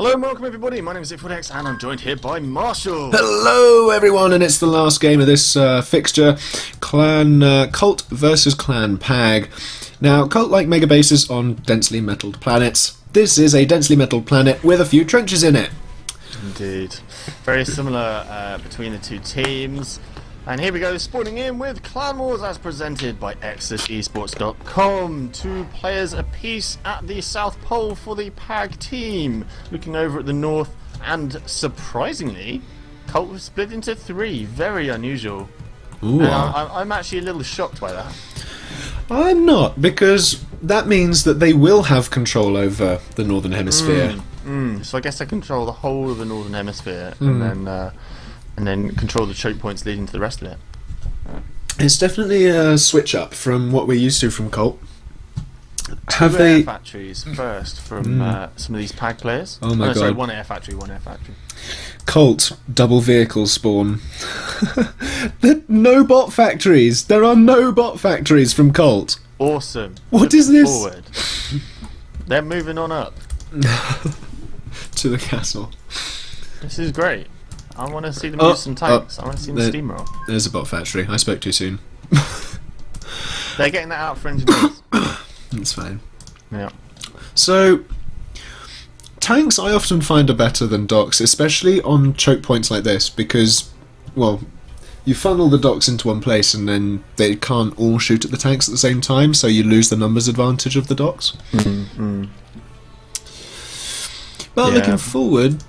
Hello and welcome everybody, my name is X and I'm joined here by Marshall. Hello everyone, and it's the last game of this fixture, Clan Cult versus Clan PAG. Now, Cult like mega bases on densely metalled planets. This is a densely metalled planet with a few trenches in it. Indeed. Very similar between the two teams. And here we go, spawning in with Clan Wars as presented by ExodusEsports.com. 2 players apiece at the South Pole for the PAG team. Looking over at the north, and surprisingly, Cult was split into 3. Very unusual. Ooh. And I'm actually a little shocked by that. I'm not, because that means that they will have control over the Northern Hemisphere. So I guess I control the whole of the Northern Hemisphere, and then control the choke points leading to the rest of it. It's definitely a switch up from what we're used to from Cult. Two air factories first from some of these PAG players. Oh my god. Sorry, one air factory. Cult, double vehicle spawn. No bot factories! There are no bot factories from Cult! Awesome. What is this? Forward. They're moving on up. To the castle. This is great. I want to see them use some tanks. I want to see them steamroll. There's a bot factory. I spoke too soon. They're getting that out for engineers. That's fine. Yeah. So, tanks I often find are better than docks, especially on choke points like this, because, well, you funnel the docks into one place and then they can't all shoot at the tanks at the same time, so you lose the numbers advantage of the docks. But looking forward,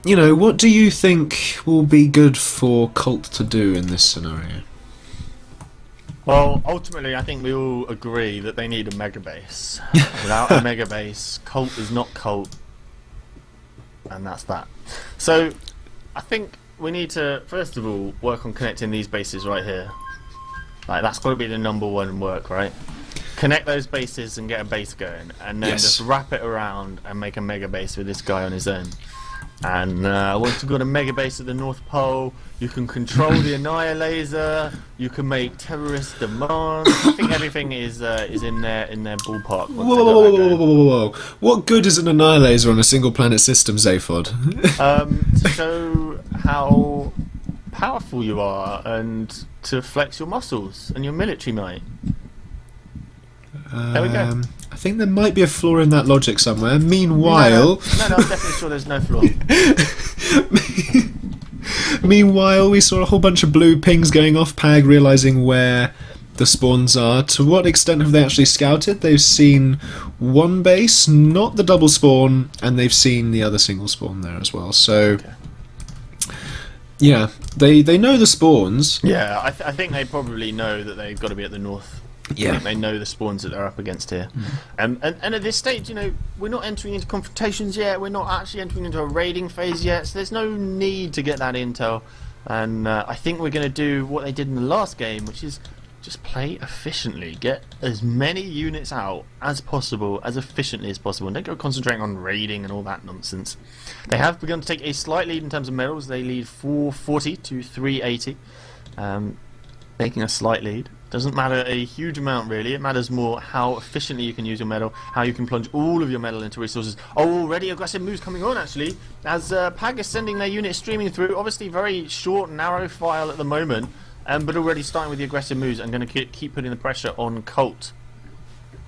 you know, what do you think will be good for Cult to do in this scenario? Well, ultimately, I think we all agree that they need a mega base. Without a mega base, Cult is not Cult, and that's that. So, I think we need to, first of all, work on connecting these bases right here. Like, that's got to be the #1 work, right? Connect those bases and get a base going, and then just wrap it around and make a mega base with this guy on his own. And once you've got a mega base at the North Pole, you can control the Annihilator. You can make terrorist demands. I think everything is in their ballpark. Whoa! What good is an Annihilator on a single planet system, Zaphod? To show how powerful you are and to flex your muscles and your military might. There we go. I think there might be a flaw in that logic somewhere. Meanwhile... No, I'm definitely sure there's no flaw. Meanwhile, we saw a whole bunch of blue pings going off, PAG realising where the spawns are. To what extent have they actually scouted? They've seen one base, not the double spawn, and they've seen the other single spawn there as well. So, yeah, they know the spawns. Yeah, I think they probably know that they've got to be at the north. Yeah. I think they know the spawns that they're up against here. And at this stage, you know, we're not entering into confrontations yet, we're not actually entering into a raiding phase yet, so there's no need to get that intel. And I think we're going to do what they did in the last game, which is just play efficiently. Get as many units out as possible, as efficiently as possible, and don't go concentrating on raiding and all that nonsense. They have begun to take a slight lead in terms of medals. They lead 440 to 380, taking a slight lead. Doesn't matter a huge amount really, it matters more how efficiently you can use your medal, how you can plunge all of your medal into resources. Oh, already aggressive moves coming on actually, as PAG is sending their units streaming through, obviously very short, narrow file at the moment, but already starting with the aggressive moves and going to keep putting the pressure on Cult.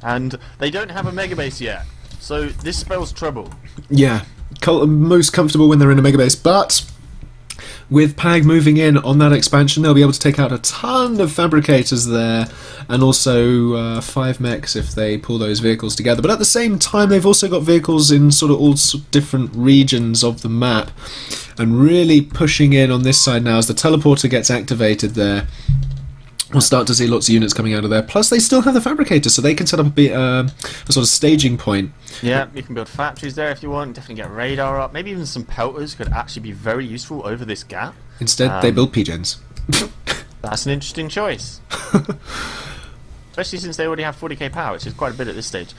And they don't have a mega base yet, so this spells trouble. Yeah, Cult are most comfortable when they're in a mega base, but with PAG moving in on that expansion, they'll be able to take out a ton of fabricators there, and also 5 mechs if they pull those vehicles together. But at the same time, they've also got vehicles in sort of all different regions of the map, and really pushing in on this side now as the teleporter gets activated there. We'll start to see lots of units coming out of there. Plus, they still have the fabricators, so they can set up a sort of staging point. Yeah, you can build factories there if you want. Definitely get radar up. Maybe even some pelters could actually be very useful over this gap. Instead, they build PGens. That's an interesting choice. Especially since they already have 40k power, which is quite a bit at this stage.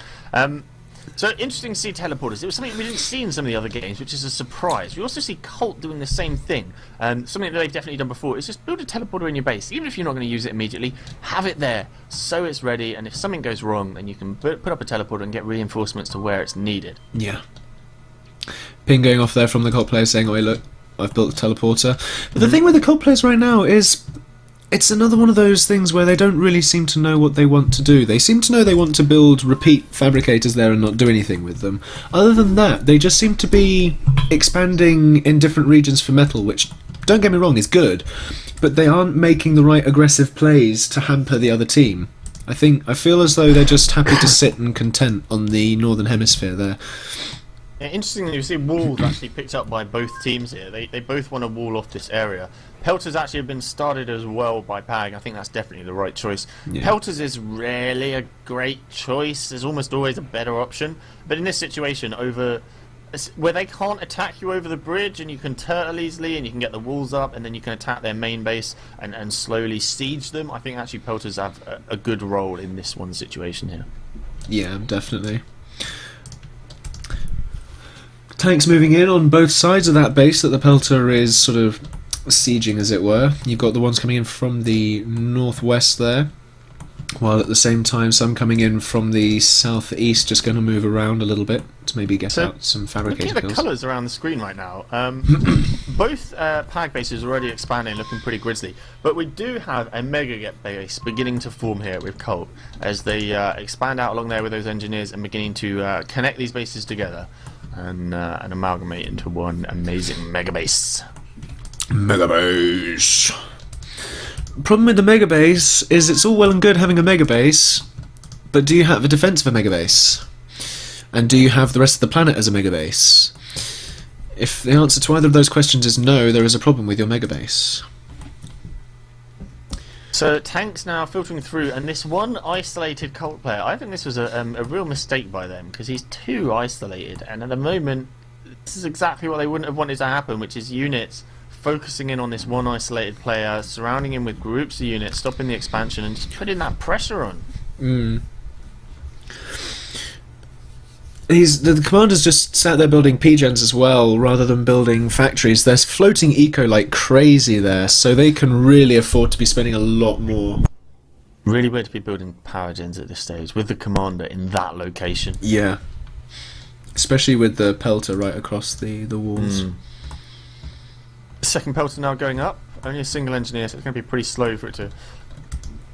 So interesting to see teleporters. It was something we didn't see in some of the other games, which is a surprise. We also see Cult doing the same thing. Something that they've definitely done before is just build a teleporter in your base. Even if you're not going to use it immediately, have it there so it's ready, and if something goes wrong, then you can put up a teleporter and get reinforcements to where it's needed. Yeah. Ping going off there from the cult player saying, "Oh, look, I've built a teleporter." But the thing with the cult players right now is, it's another one of those things where they don't really seem to know what they want to do. They seem to know they want to build repeat fabricators there and not do anything with them. Other than that, they just seem to be expanding in different regions for metal, which, don't get me wrong, is good, but they aren't making the right aggressive plays to hamper the other team. I feel as though they're just happy to sit and content on the northern hemisphere there. Interestingly, you see walls actually picked up by both teams here. They both want to wall off this area. Pelters actually have been started as well by PAG. I think that's definitely the right choice. Yeah. Pelters is rarely a great choice. There's almost always a better option. But in this situation, where they can't attack you over the bridge, and you can turtle easily, and you can get the walls up, and then you can attack their main base and slowly siege them, I think actually Pelters have a good role in this one situation here. Yeah, definitely. Tanks moving in on both sides of that base that the Pelter is sort of sieging, as it were. You've got the ones coming in from the northwest there, while at the same time some coming in from the southeast, just going to move around a little bit to maybe get out some fabricator kills. Look at the colours around the screen right now. Both PAG bases are already expanding, looking pretty grisly, but we do have a mega base beginning to form here with Colt as they expand out along there with those engineers and beginning to connect these bases together and amalgamate into one amazing mega base. Mega base. Problem with the mega base is it's all well and good having a mega base, but do you have a defense of a mega base? And do you have the rest of the planet as a mega base? If the answer to either of those questions is no, there is a problem with your mega base. So tanks now filtering through, and this one isolated cult player, I think this was a real mistake by them, because he's too isolated, and at the moment this is exactly what they wouldn't have wanted to happen, which is units focusing in on this one isolated player, surrounding him with groups of units, stopping the expansion, and just putting that pressure on. The commanders just sat there building PGens as well, rather than building factories. They're floating eco like crazy there, so they can really afford to be spending a lot more. Really weird to be building power gens at this stage, with the commander in that location. Yeah. Especially with the Pelter right across the walls. Second Pelter now going up, only a single engineer, so it's going to be pretty slow for it to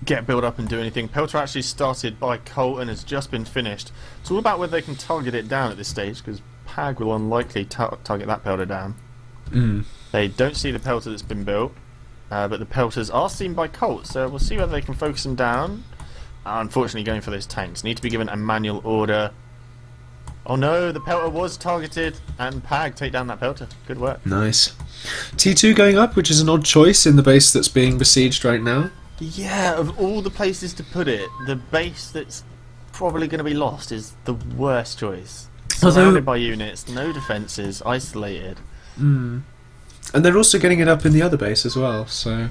get built up and do anything. Pelter actually started by Colt and has just been finished. It's all about whether they can target it down at this stage, because PAG will unlikely target that Pelter down. They don't see the Pelter that's been built, but the Pelters are seen by Colt, so we'll see whether they can focus them down. Unfortunately going for those tanks. Need to be given a manual order. Oh no, the Pelter was targeted, and PAG take down that Pelter. Good work. Nice. T2 going up, which is an odd choice in the base that's being besieged right now. Yeah, of all the places to put it, the base that's probably going to be lost is the worst choice. Surrounded by units, no defences, isolated. And they're also getting it up in the other base as well, so...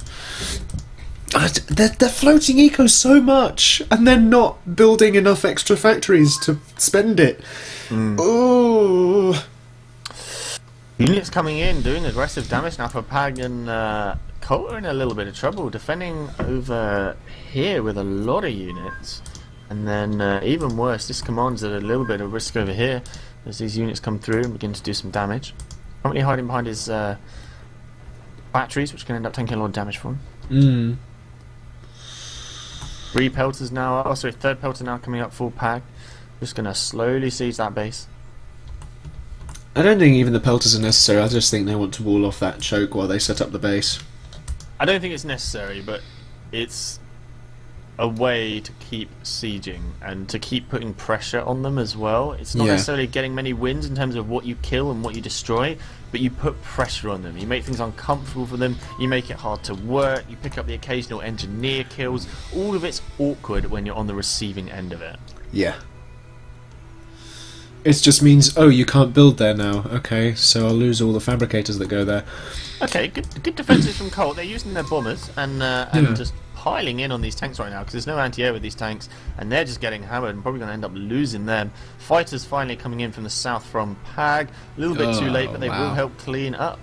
They're floating eco so much, and they're not building enough extra factories to spend it. Ooh. Units coming in, doing aggressive damage now for PAG, and Colt are in a little bit of trouble, defending over here with a lot of units. And then, even worse, this commands at a little bit of risk over here, as these units come through and begin to do some damage. Currently hiding behind his batteries, which can end up taking a lot of damage for him. Three Pelters now, third Pelter now coming up for PAG. Just going to slowly siege that base. I don't think even the Pelters are necessary. I just think they want to wall off that choke while they set up the base. I don't think it's necessary, but it's a way to keep sieging and to keep putting pressure on them as well. It's not necessarily getting many wins in terms of what you kill and what you destroy, but you put pressure on them. You make things uncomfortable for them, you make it hard to work, you pick up the occasional engineer kills. All of it's awkward when you're on the receiving end of it. Yeah. It just means, oh, you can't build there now. Okay, so I'll lose all the fabricators that go there. Okay, good defences from Colt. They're using their bombers and just piling in on these tanks right now, because there's no anti-air with these tanks, and they're just getting hammered and probably going to end up losing them. Fighters finally coming in from the south from PAG. A little bit too late, but they will help clean up.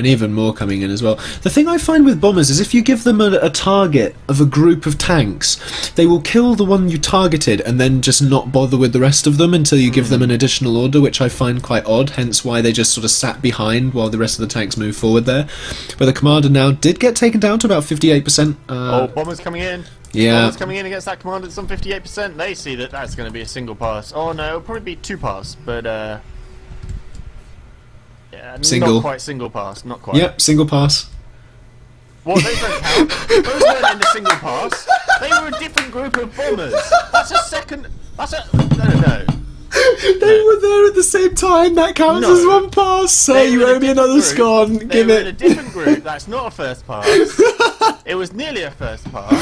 And even more coming in as well. The thing I find with bombers is if you give them a target of a group of tanks, they will kill the one you targeted and then just not bother with the rest of them until you give them an additional order, which I find quite odd, hence why they just sort of sat behind while the rest of the tanks moved forward there. But the commander now did get taken down to about 58%. Bombers coming in. Yeah. Bombers coming in against that commander that's on 58%. They see that that's going to be a single pass. Oh no, it'll probably be 2 pass, but yeah, single. Not quite single pass, not quite. Yep, single pass. What, those don't count? Those weren't in the single pass. They were a different group of bombers. That's a second... That's a... No. They were there at the same time, that counts as 1 pass, so you owe me another scone, give They it. were in a different group, that's not a first pass. It was nearly a first pass.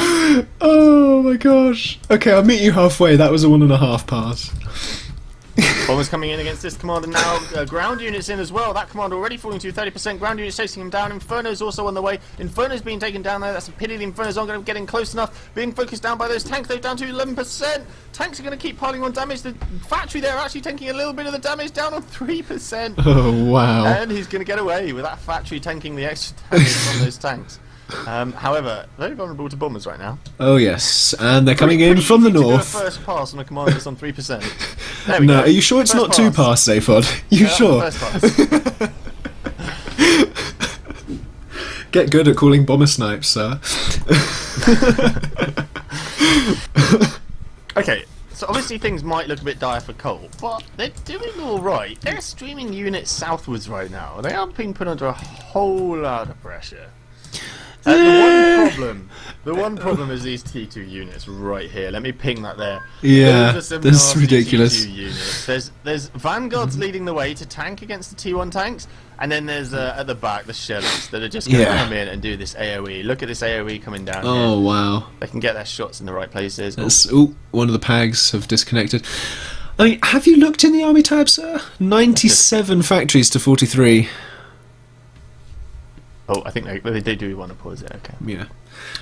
Oh my gosh. Okay, I'll meet you halfway, that was a 1.5 pass. Bombers coming in against this commander now. Ground units in as well. That commander already falling to 30%. Ground units chasing him down. Inferno's also on the way. Inferno's being taken down there. That's a pity. The Inferno's not going to get in close enough. Being focused down by those tanks. They're down to 11%. Tanks are going to keep piling on damage. The factory there actually taking a little bit of the damage, down on 3%. Oh, wow. And he's going to get away with that factory tanking the extra damage from those tanks. However, very vulnerable to bombers right now. Oh yes, and they're coming in from the north. Do a first pass on a commander that's on 3%. There we No, go. are you sure it's First not 2 pass, Zaphod? You sure? First pass. Get good at calling bomber snipes, sir. Okay, so obviously things might look a bit dire for Colt, but they're doing alright. They're streaming units southwards right now. They are being put under a whole lot of pressure. The one problem is these T2 units right here. Let me ping that there. Yeah, Those are some this is nasty ridiculous. T2 units. There's Vanguards leading the way to tank against the T1 tanks, and then there's at the back the Shells that are just going to come in and do this AoE. Look at this AoE coming down here. Oh wow. They can get their shots in the right places. Oh, one of the PAGs have disconnected. I mean, have you looked in the army tab, sir? 97 factories to 43. Oh, I think they do want to pause it, okay. Yeah.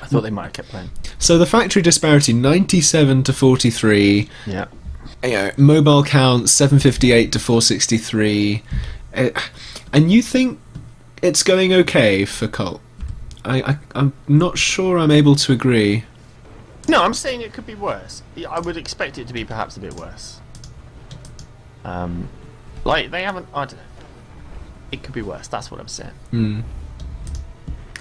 I thought they might have kept playing. So the factory disparity, 97 to 43. Yeah. You know, mobile count, 758 to 463. And you think it's going okay for Colt? I'm not sure I'm able to agree. No, I'm saying it could be worse. I would expect it to be perhaps a bit worse. Like, they haven't... I don't know. It could be worse, that's what I'm saying.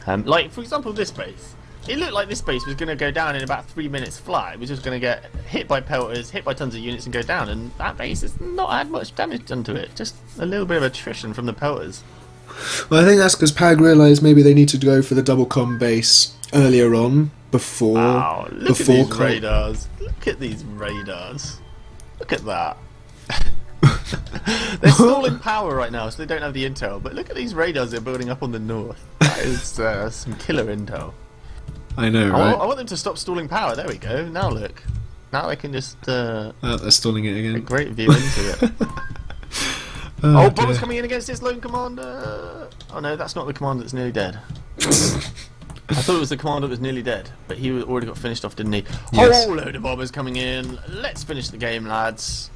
Like, for example, this base. It looked like this base was going to go down in about 3 minutes flat. It was just going to get hit by pelters, hit by tons of units and go down. And that base has not had much damage done to it. Just a little bit of attrition from the pelters. Well, I think that's because PAG realised maybe they need to go for the double com base earlier on, before... Wow, look at before these Colt. radars. Look at these radars. Look at that. They're stalling power right now, so they don't have the intel. But look at these radars they're building up on the north. That is some killer intel. I know, right? I want them to stop stalling power. There we go. Now look. Now they can just Oh, they're stalling it a again. great view into it. Oh, bombers dear. coming in against this lone commander. Oh no, that's not the commander that's nearly dead. I thought it was the commander that was nearly dead, but he already got finished off, didn't he? Yes. Whole load of bombers coming in. Let's finish the game, lads.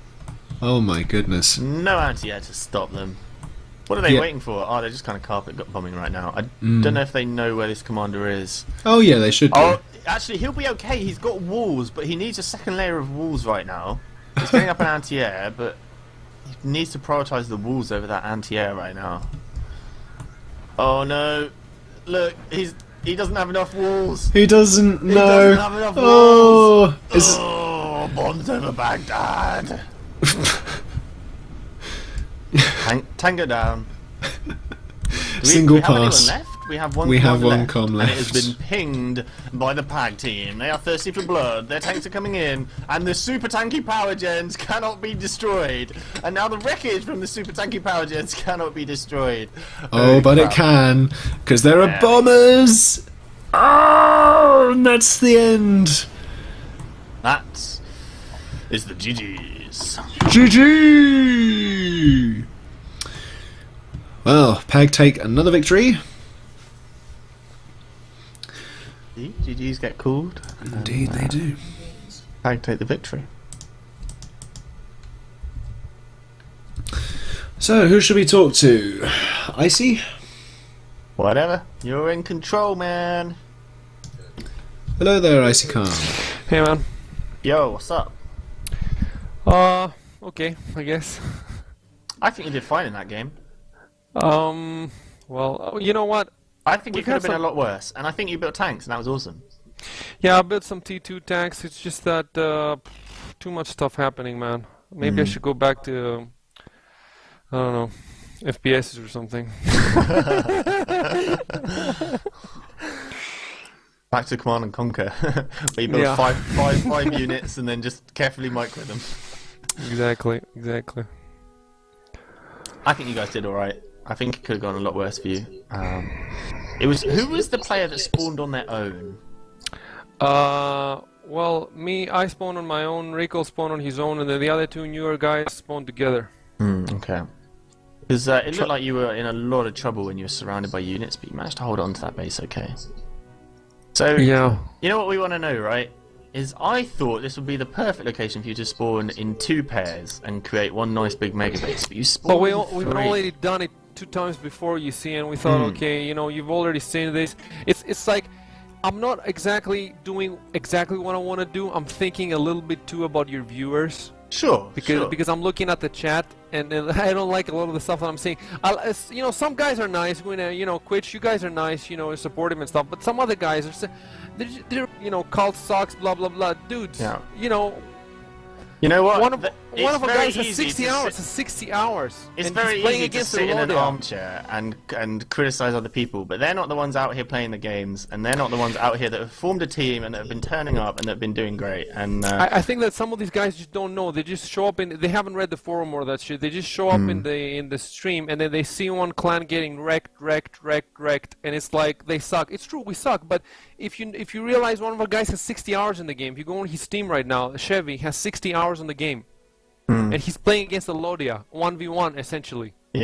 Oh my goodness. No anti-air to stop them. What are they Yeah. waiting for? Oh, they're just kind of carpet bombing right now. I don't know if they know where this commander is. Oh yeah, they should do. Oh, actually, he'll be okay. He's got walls, but he needs a second layer of walls right now. He's getting up an anti-air, but he needs to prioritise the walls over that anti-air right now. Oh no! Look, he doesn't have enough walls. He doesn't know. doesn't have enough oh, is Oh, bombs over Baghdad. Tango down. Single do we pass. Have anyone left? We have one. We have one left, com and left. it has been pinged by the PAG team. They are thirsty for blood. Their tanks are coming in, and the super tanky power gens cannot be destroyed. And now the wreckage from the super tanky power gens cannot be destroyed. Oh, but it can, because there are bombers. Oh, and that's the end. That is the GG's. GG. Well, PAG take another victory. See, GG's get called. Indeed, they do. PAG take the victory. So, who should we talk to? Icy? Whatever. You're in control, man. Hello there, Icy Calm. Hey, man. Yo, what's up? Okay, I guess. I think you did fine in that game. Well, you know what? I think We've it could have had been a some- lot worse, and I think you built tanks, and that was awesome. Yeah, I built some T2 tanks. It's just that too much stuff happening, man. Maybe I should go back to I don't know, FPSs or something. Back to Command and Conquer, where you build Yeah. five units and then just carefully micro them. Exactly. I think you guys did all right. I think it could have gone a lot worse for you. Who was the player that spawned on their own? Well, I spawned on my own, Rico spawned on his own, and then the other two newer guys spawned together. Okay. Because it looked like you were in a lot of trouble when you were surrounded by units, but you managed to hold on to that base okay. So, Yeah. you know what we want to know, right? Is I thought this would be the perfect location for you to spawn in 2 pairs and create one nice big mega base, but you spawned But we've 3. already done it 2 times before, you see, and we thought, okay, you've already seen this. It's like, I'm not exactly doing exactly what I want to do. I'm thinking a little bit too about your viewers. Sure, Because I'm looking at the chat and I don't like a lot of the stuff that I'm seeing. Some guys are nice. Quitch, you guys are nice. Support him and stuff. But some other guys are, they're cult sucks, blah blah blah. Dudes, Yeah. You know what? one of our very guys has easy 60 to hours. sit- 60 hours. It's and very he's playing easy to against sit in an Elodia. armchair and criticize other people, but they're not the ones out here playing the games, and they're not the ones out here that have formed a team and that have been turning up and that have been doing great. And I think that some of these guys just don't know. They just show up they haven't read the forum or that shit. They just show up in the stream and then they see one clan getting wrecked, and it's like they suck. It's true, we suck. But if you realize one of our guys has 60 hours in the game, if you go on his Steam right now, Chevy has 60 hours on the game, and he's playing against Elodia 1v1 essentially on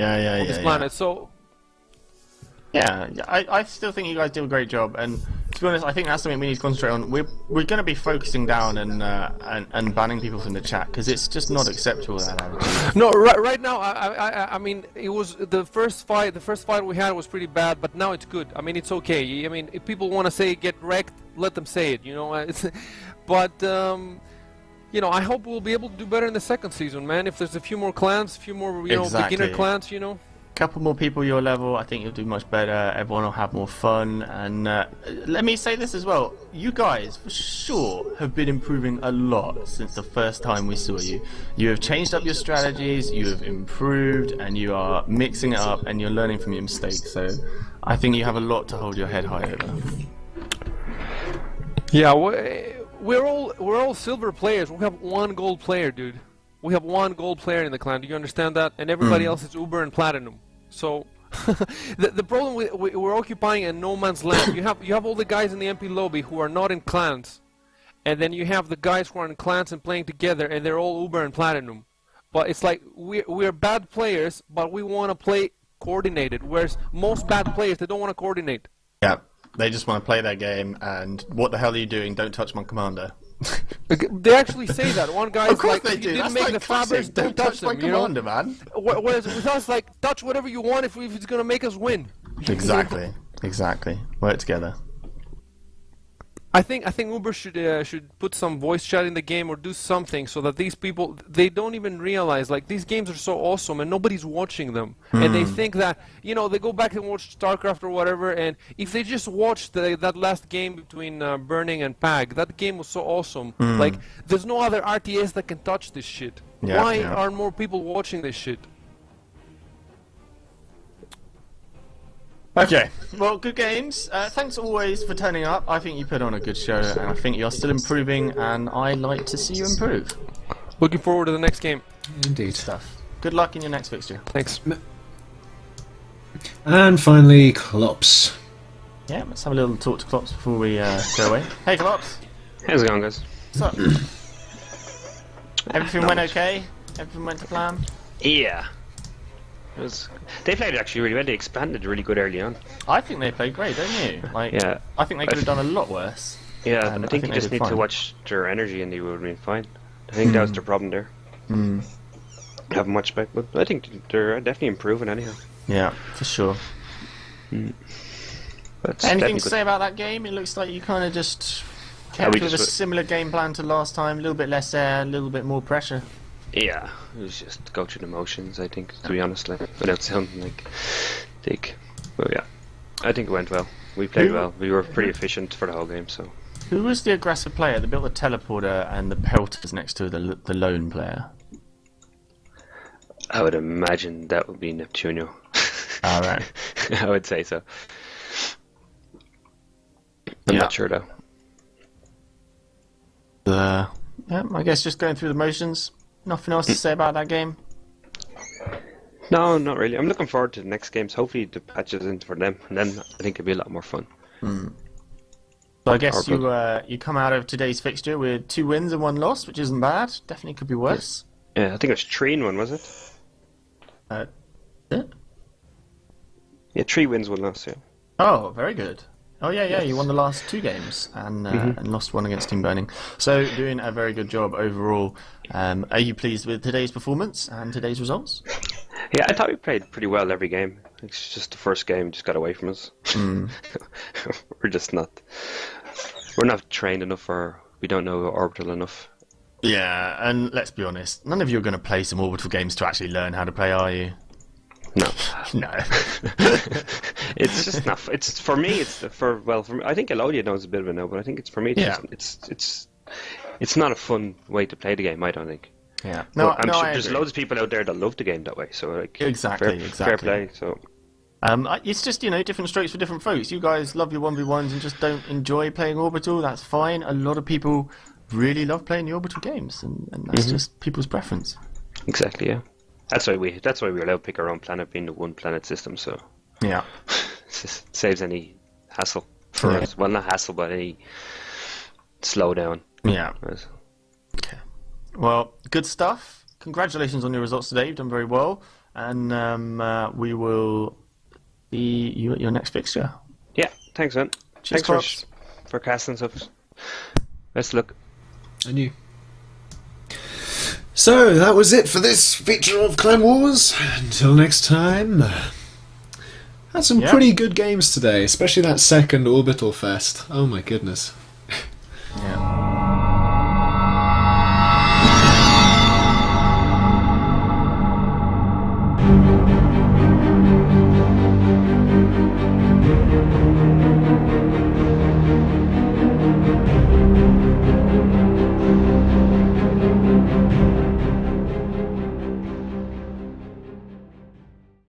this planet. So. Yeah, I still think you guys do a great job, and to be honest, I think that's something we need to concentrate on. We're going to be focusing down and banning people from the chat because it's just not acceptable that attitude. No, right now, I mean, it was the first fight. The first fight we had was pretty bad, but now it's good. I mean, it's okay. I mean, if people want to say get wrecked, let them say it. I hope we'll be able to do better in the second season, man. If there's a few more clans, a few more beginner clans, Couple more people your level, I think you'll do much better. Everyone will have more fun, and let me say this as well: you guys, for sure, have been improving a lot since the first time we saw you. You have changed up your strategies, you have improved, and you are mixing it up, and you're learning from your mistakes. So, I think you have a lot to hold your head high over. Yeah, we're all silver players. We have 1 gold player, dude. We have 1 gold player in the clan. Do you understand that? And everybody else is Uber and Platinum. So the problem we're occupying a no man's land. You have all the guys in the MP lobby who are not in clans, and then you have the guys who are in clans and playing together, and they're all Uber and Platinum. But it's like we're bad players, but we want to play coordinated. Whereas most bad players, they don't want to coordinate. Yeah, they just want to play their game. And what the hell are you doing? Don't touch my commander. They actually say that. One guy's Of course like, they if you do. didn't That's make like the fabrics, classic. don't touch my them. commander, man. Whereas with us, like, touch whatever you want if it's gonna make us win. Exactly. Work together. I think Uber should put some voice chat in the game or do something so that these people, they don't even realize, like, these games are so awesome and nobody's watching them, and they think that they go back and watch StarCraft or whatever, and if they just watched that last game between Burning and PAG, that game was so awesome. Like, there's no other RTS that can touch this shit. Yeah, Why yeah. aren't more people watching this shit? Okay, well, good games. Thanks always for turning up. I think you put on a good show, and I think you're still improving, and I like to see you improve. Looking forward to the next game. Indeed. Stuff. Good luck in your next fixture. Thanks. And finally, Klops. Yeah, let's have a little talk to Klops before we go away. Hey, Klops. How's it going, guys? What's up? Everything went okay? Everything went to plan? Yeah. They played actually really well. They expanded really good early on. I think they played great, don't you? Like, Yeah. I think they could have done a lot worse. Yeah, And I think they you just did need to fine. watch their energy and they would have been fine. I think that was their problem there. Have much back, but I think they're definitely improving anyhow. Yeah, for sure. But Anything definitely to good. say about that game? It looks like you kind of just Yeah, kept we with a just- similar game plan to last time. A little bit less air, a little bit more pressure. Yeah, it was just go through the motions, I think, to be honest, like, without sounding like dick. But yeah, I think it went well. We played well. We were pretty efficient for the whole game, so. Who was the aggressive player that built the teleporter and the pelters next to the lone player? I would imagine that would be Neptunio. All right. I would say so. I'm not sure though. Yeah, I guess just going through the motions. Nothing else to say about that game. No, not really. I'm looking forward to the next games. Hopefully the patches in for them, and then I think it'll be a lot more fun. So I guess you come out of today's fixture with 2 wins and 1 loss, which isn't bad. Definitely could be worse. Yeah, I think it was 3-1, was it? Yeah. Yeah, 3 wins, 1 loss. Yeah. Oh, very good. Oh yeah, you won the last 2 games and lost 1 against Team Burning. So doing a very good job overall. Are you pleased with today's performance and today's results? Yeah, I thought we played pretty well every game. It's just the first game just got away from us. We're just not. We're not trained enough, or we don't know orbital enough. Yeah, and let's be honest, none of you are going to play some orbital games to actually learn how to play, are you? No. No. It's just not. It's for me. It's for me, I think Elodia knows a bit of it now, but I think it's for me. It's not a fun way to play the game. I don't think. Yeah. No, No, I'm sure I there's agree. loads of people out there that love the game that way. So like, Exactly. fair play. So It's just, different strokes for different folks. You guys love your 1v1s and just don't enjoy playing Orbital. That's fine. A lot of people really love playing the Orbital games, and that's just people's preference. exactly, yeah. That's why we're allowed to pick our own planet, being the one planet system. So Yeah. it just saves any hassle for Yeah. us. Well, not hassle, but any slowdown. Yeah. Okay. Well, good stuff. Congratulations on your results today. You've done very well. And we will see you at your next fixture. Yeah, thanks, man. Cheers, Thanks for casting stuff. Best of luck. And you. So that was it for this feature of Clan Wars. Until next time. Had some Yeah. pretty good games today, especially that second Orbital Fest. Oh my goodness.